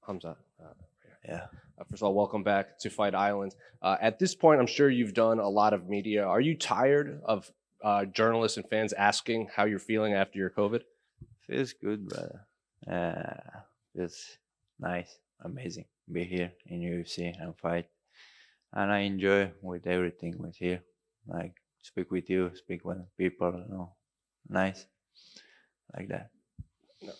Khamzat. Yeah. First of all, welcome back to Fight Island. At this point, I'm sure you've done a lot of media. Are you tired of journalists and fans asking how you're feeling after your COVID? Feels good, brother. Feels nice, amazing. Be here in UFC and fight. And I enjoy with everything with here. Like speak with you, speak with people, nice. Like that.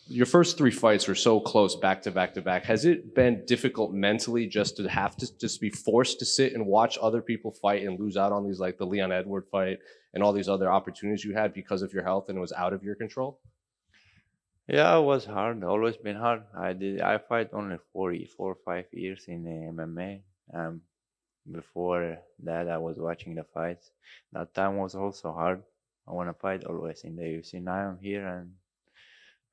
Your first three fights were so close back to back to back. Has it been difficult mentally just to have to just be forced to sit and watch other people fight and lose out on these, like the Leon Edward fight and all these other opportunities you had because of your health and it was out of your control? Yeah, it was hard. Always been hard. I fight only 4 or 5 years in the MMA. Before that, I was watching the fights. That time was also hard. I want to fight always in the UFC. Now I'm here and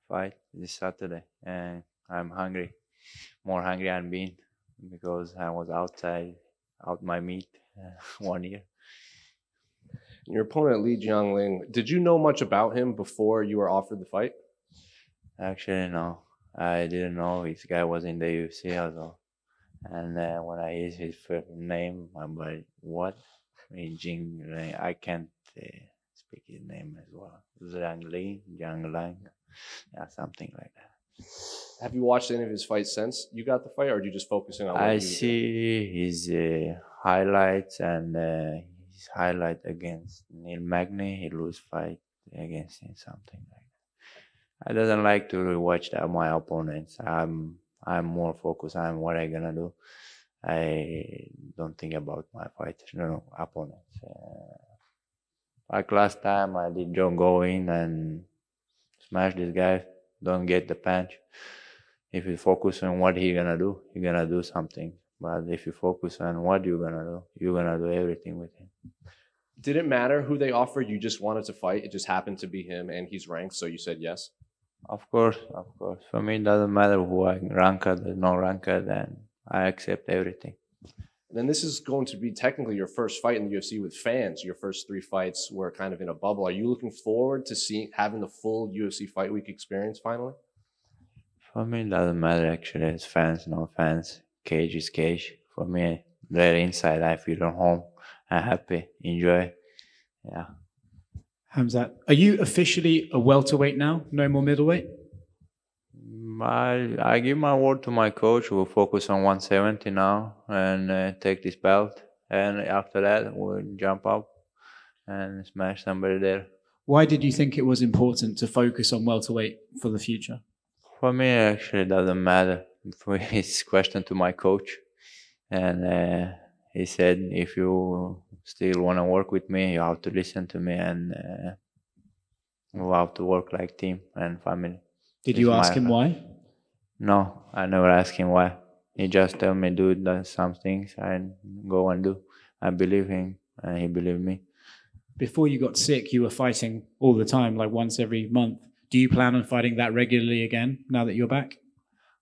fight this Saturday, and I'm hungry, more hungry than been because I was out my meat 1 year. Your opponent Li Jingliang, did you know much about him before you were offered the fight? Actually, no, I didn't know this guy was in the UFC as well. And when I hear his first name, I'm like, what? Li Jingliang. I can't speak his name as well. Jingliang. Yeah, something like that. Have you watched any of his fights since you got the fight, or are you just focusing on what I he was doing? see his highlights and his highlight against Neil Magny. He lose fight against him, something like that. I doesn't like to rewatch my opponents. I'm more focused on what I'm gonna do. I don't think about my fighters, opponents. Like last time, I did go in and smash this guy, don't get the punch. If you focus on what you're gonna do something. But if you focus on what you're gonna do everything with him. Did it matter who they offered? You just wanted to fight. It just happened to be him, and he's ranked, so you said yes. Of course. For me, it doesn't matter who I ranked or no ranked, and I accept everything. Then this is going to be technically your first fight in the UFC with fans. Your first three fights were kind of in a bubble. Are you looking forward to having the full UFC fight week experience finally? For me, it doesn't matter actually. It's fans, no fans. Cage is cage. For me, there inside, I feel at home. I'm happy, enjoy. Yeah. Khamzat, are you officially a welterweight now? No more middleweight? I give my word to my coach. We'll focus on 170 now and take this belt. And after that, we'll jump up and smash somebody there. Why did you think it was important to focus on welterweight for the future? For me, actually, it doesn't matter. It's a question to my coach. And he said, if you still want to work with me, you have to listen to me and we have to work like team and family. Did you ask him why? No, I never asked him why. He just tell me do some things and go and do. I believe him and he believed me. Before you got sick, you were fighting all the time, like once every month. Do you plan on fighting that regularly again now that you're back?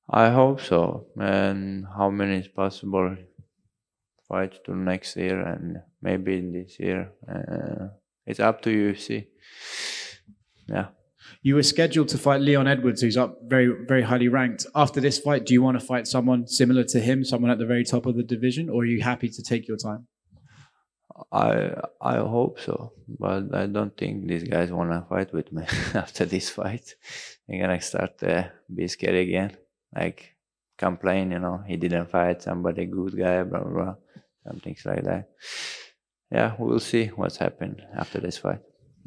I hope so. And how many is possible? Fight to next year and maybe this year. It's up to UFC. Yeah. You were scheduled to fight Leon Edwards, who's up very, very highly ranked. After this fight, do you want to fight someone similar to him, someone at the very top of the division, or are you happy to take your time? I hope so, but I don't think these guys want to fight with me after this fight. They're gonna start to be scared again, like complain, he didn't fight somebody good guy, blah blah blah, some things like that. Yeah, we'll see what's happened after this fight.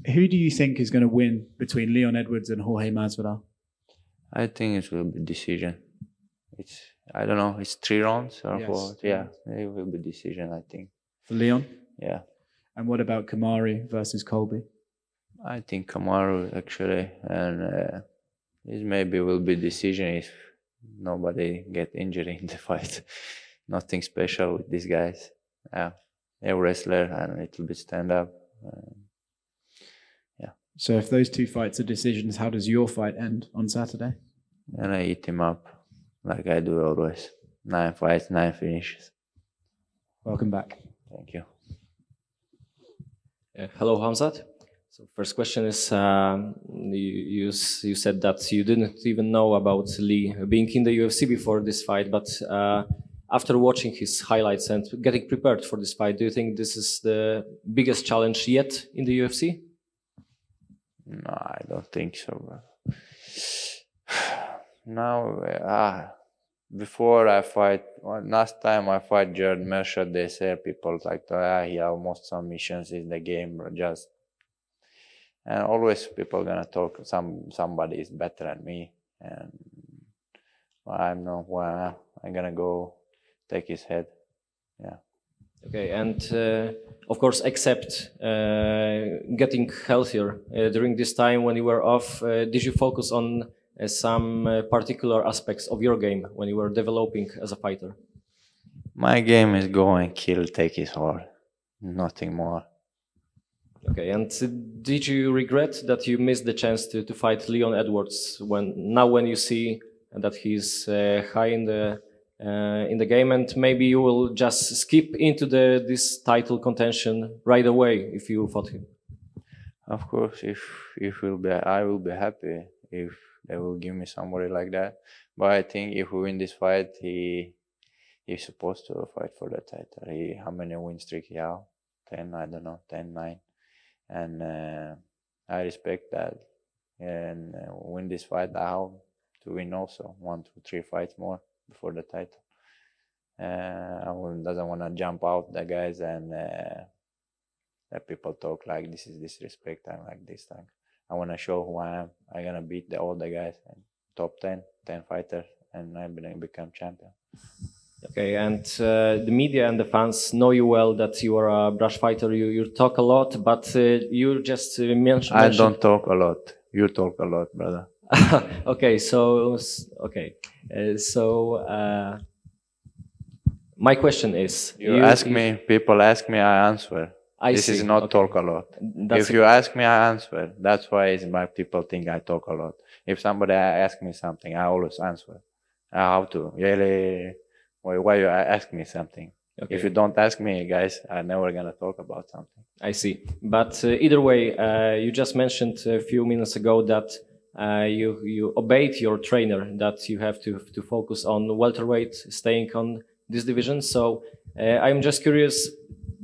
Who do you think is going to win between Leon Edwards and Jorge Masvidal? I think it will be decision. I don't know. It's 3 rounds or Yes. 4. Yeah, it will be decision. I think. For Leon? Yeah. And what about Kamaru versus Colby? I think Kamaru actually, and this maybe will be decision if nobody get injured in the fight. Nothing special with these guys. Yeah, a wrestler and a little bit stand up. So if those 2 fights are decisions, how does your fight end on Saturday? And I eat him up like I do always. 9 fights, 9 finishes. Welcome back. Thank you. Hello, Khamzat. So first question is, you said that you didn't even know about Lee being in the UFC before this fight, but after watching his highlights and getting prepared for this fight, do you think this is the biggest challenge yet in the UFC? No, I don't think so, bro. Now, before I fight, last time I fight Jared Mercer, they say people like, he almost submissions in the game, just. And always people gonna talk. Somebody is better than me, and I'm not. Well, I'm gonna go take his head. Yeah. Okay, and of course, except getting healthier during this time when you were off, did you focus on some particular aspects of your game when you were developing as a fighter? My game is go and kill, take his heart, nothing more. Okay, and did you regret that you missed the chance to fight Leon Edwards when you see that he's high in the game, and maybe you will just skip into this title contention right away if you fought him? Of course, I will be happy if they will give me somebody like that. But I think if we win this fight, he's supposed to fight for the title. How many win streak he have? 10, I don't know, 10, 9. And I respect that. And win this fight, I have to win also 1, 2, 3 fights more before the title. I doesn't want to jump out the guys and let people talk like this is disrespect. I'm like this time. I want to show who I am. I'm gonna beat all the guys and top 10 fighters, and I'm gonna become champion. Okay, and the media and the fans know you well, that you are a brush fighter. You talk a lot, but you just mentioned. I don't talk a lot. You talk a lot, brother. Okay, my question is: people ask me, I answer. This is not talk a lot. If you ask me, I answer. That's why my people think I talk a lot. If somebody asks me something, I always answer. I have to. Really. Why you ask me something? Okay. If you don't ask me, guys, I'm never gonna talk about something. I see. But either way, you just mentioned a few minutes ago that you obeyed your trainer, that you have to focus on welterweight, staying on this division. So I'm just curious,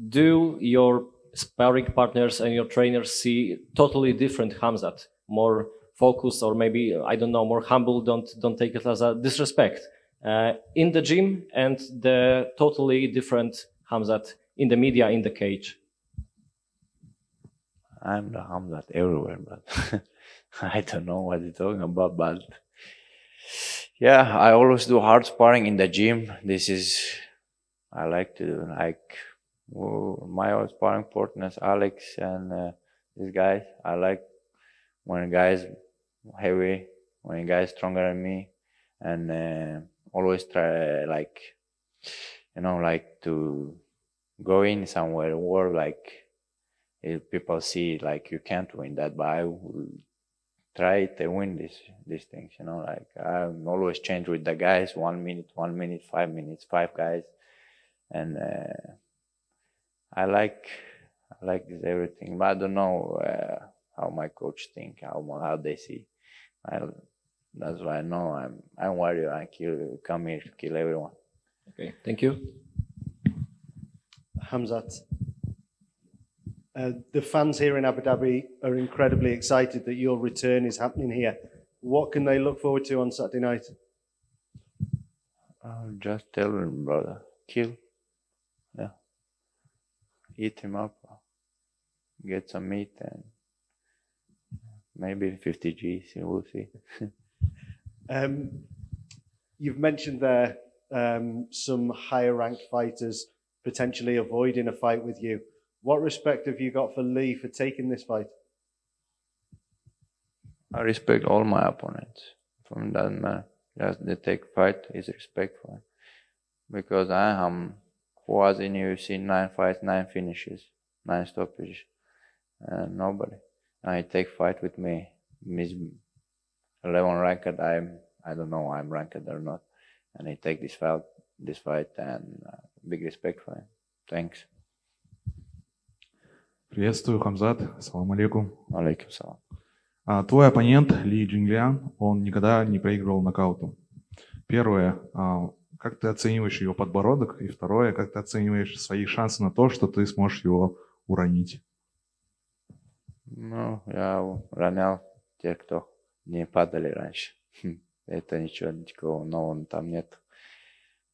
do your sparring partners and your trainers see totally different Khamzat, more focused, or maybe, I don't know, more humble? Don't take it as a disrespect. In the gym, and the totally different Khamzat in the media, in the cage? I'm the Khamzat everywhere, but I don't know what you're talking about. But yeah, I always do hard sparring in the gym. I like to do, my old sparring partners, Alex and these guys. I like when guys heavy, when guys stronger than me, and always try to go in somewhere where if people see you can't win that, but I will try to win these things. I'm always change with the guys, 1 minute, 1 minute, 5 minutes, 5 guys, and I like this everything. But I don't know how my coach think, how they see. That's why I know I'm warrior. I come here to kill everyone. Okay, thank you. Khamzat, the fans here in Abu Dhabi are incredibly excited that your return is happening here. What can they look forward to on Saturday night? I'll just tell them, brother, kill. Yeah. Eat him up. Get some meat and maybe 50 G's, we'll see. You've mentioned there some higher ranked fighters potentially avoiding a fight with you. What respect have you got for Lee for taking this fight? I respect all my opponents. From doesn't matter. Just they take fight is respectful. Because I am was in UFC 9 fights, 9 finishes, 9 stoppages. Nobody. I take fight with me. Miss 11 ranked. I don't know I'm ranked or not. And I take this fight and big respect for him. Thanks. Приветствую, Хамзат. Ассаламу алейкум. Алейкум салам. Твой оппонент Ли Jingliang, он никогда не проигрывал нокаутом. Первое, как ты оцениваешь его подбородок? И второе, как ты оцениваешь свои шансы на то, что ты сможешь его уронить? Ну, я ронял тех, кто не падали раньше. Это ничего такого нового там нет.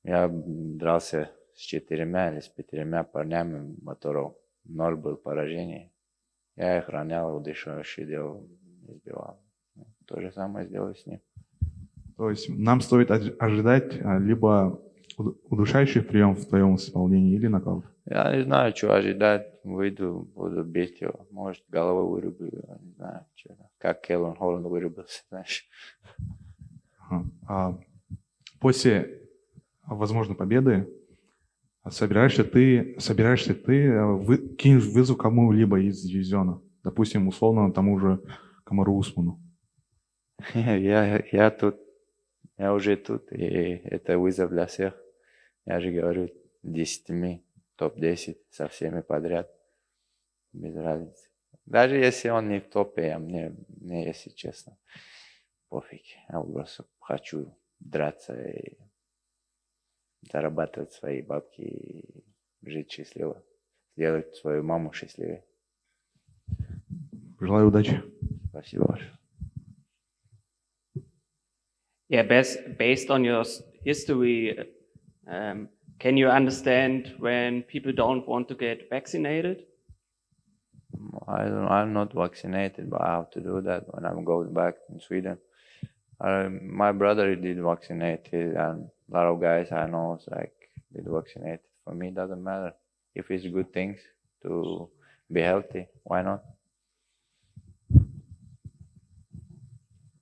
Я дрался с 4 или с 5 парнями, у которых 0 был поражений. Я их ронял, удушающий делал, избивал. То же самое сделаю с ним. То есть нам стоит ожидать либо удушающий прием в твоем исполнении или нокаут? Я не знаю, что ожидать. Выйду, буду бить его. Может, головой вырублю. Я не знаю, что. Как Келлен Холланд вырубился, знаешь. После, возможно, победы собираешься ты кинешь вызов кому-либо из дивизиона? Допустим, условно, тому же Камару Усману. Я тут. Я уже тут, и это вызов для всех. Я же говорю, 10, топ-10 со всеми подряд. Без разницы. Даже если он не в топе, мне если честно, пофиг. Я просто хочу драться и зарабатывать свои бабки и жить счастливо. Сделать свою маму счастливой. Желаю удачи. Спасибо большое. Yeah, based on your history, can you understand when people don't want to get vaccinated? I'm not vaccinated, but I have to do that when I'm going back in Sweden. My brother did vaccinate, and a lot of guys I know did vaccinate. For me, it doesn't matter. If it's good things to be healthy, why not?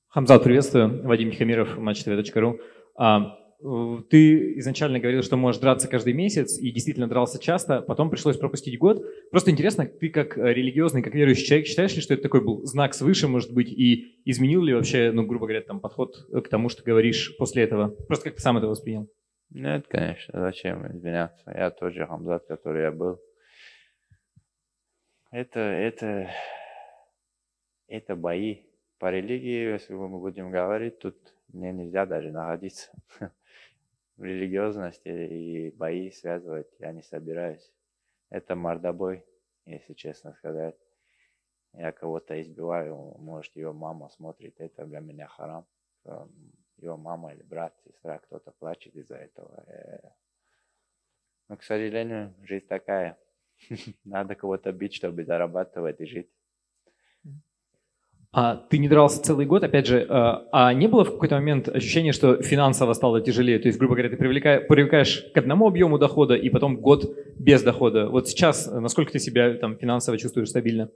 Хамзат, приветствую. Вадим Тихомиров, matchtv.ru. Ты изначально говорил, что можешь драться каждый месяц, и действительно дрался часто, потом пришлось пропустить год. Просто интересно, ты как религиозный, как верующий человек, считаешь ли, что это такой был знак свыше, может быть, и изменил ли вообще, грубо говоря, там, подход к тому, что ты говоришь после этого? Просто как ты сам это воспринял? Нет, конечно, зачем извиняться? Я тот же Хамзат, который я был. Это бои. По религии, если мы будем говорить, тут мне нельзя даже находиться. Религиозность и бои связывать я не собираюсь. Это мордобой, если честно сказать. Я кого-то избиваю, может, его мама смотрит, это для меня харам. Его мама или брат, сестра, кто-то плачет из-за этого. Но, к сожалению, жизнь такая. Надо кого-то бить, чтобы зарабатывать и жить. Ты не дрался целый год, опять же, не было в какой-то момент ощущения, что финансово стало тяжелее? То есть, грубо говоря, ты привыкаешь к одному объему дохода и потом год без дохода. Вот сейчас, насколько ты себя там финансово чувствуешь стабильно?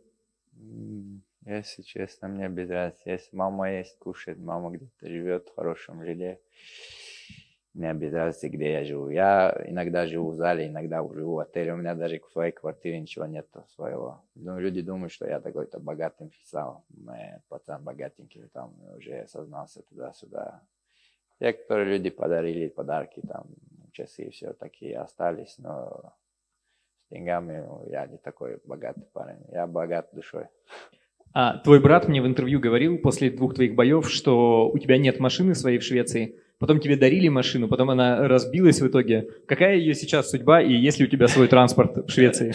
Если честно, мне без разницы. Если мама есть, кушает, мама где-то живет в хорошем жилье, мне без разницы, где я живу. Я иногда живу в зале, иногда живу в отеле. У меня даже в своей квартире ничего нет своего. Но люди думают, что я такой-то богатым писал. Пацан богатенький, там уже осознался туда-сюда. Те, которые люди подарили подарки, там часы все такие остались, но с деньгами я не такой богатый парень. Я богат душой. Твой брат мне в интервью говорил после 2 твоих боев, что у тебя нет машины своей в Швеции. Потом тебе дарили машину, потом она разбилась в итоге. Какая ее сейчас судьба и есть ли у тебя свой транспорт в Швеции?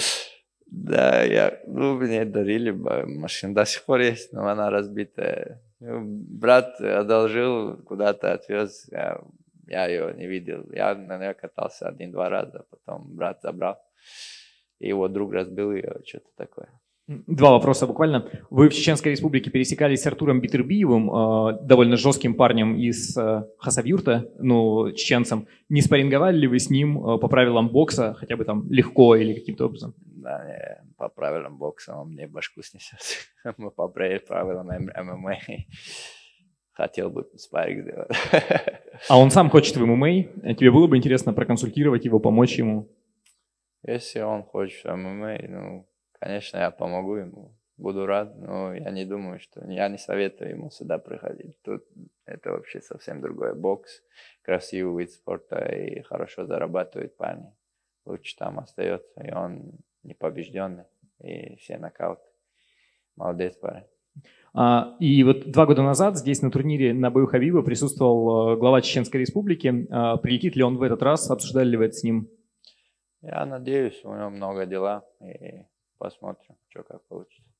Да, мне дарили машину, до сих пор есть, но она разбитая. Брат одолжил, куда-то отвез, я ее не видел. Я на нее катался 1-2 раза, потом брат забрал. И его друг разбил ее, что-то такое. 2 вопроса буквально. Вы в Чеченской Республике пересекались с Артуром Битырбиевым, довольно жестким парнем из Хасавюрта, чеченцем. Не спарринговали ли вы с ним по правилам бокса, хотя бы там легко или каким-то образом? Да, не, по правилам бокса он мне башку снесет. Мы по правилам ММА. Хотел бы спарринг сделать. А он сам хочет в ММА? Тебе было бы интересно проконсультировать его, помочь ему? Если он хочет в ММА, конечно, я помогу ему, буду рад, но я не думаю, я не советую ему сюда приходить. Тут это вообще совсем другой бокс, красивый вид спорта и хорошо зарабатывает парни. Лучше там остается, и он непобежденный. и все нокауты. Молодец, парень. И вот 2 года назад здесь на турнире на бою Хабиба присутствовал глава Чеченской Республики. Прилетит ли он в этот раз? Обсуждали ли вы это с ним? Я надеюсь, у него много дела, и посмотрим, что как получится.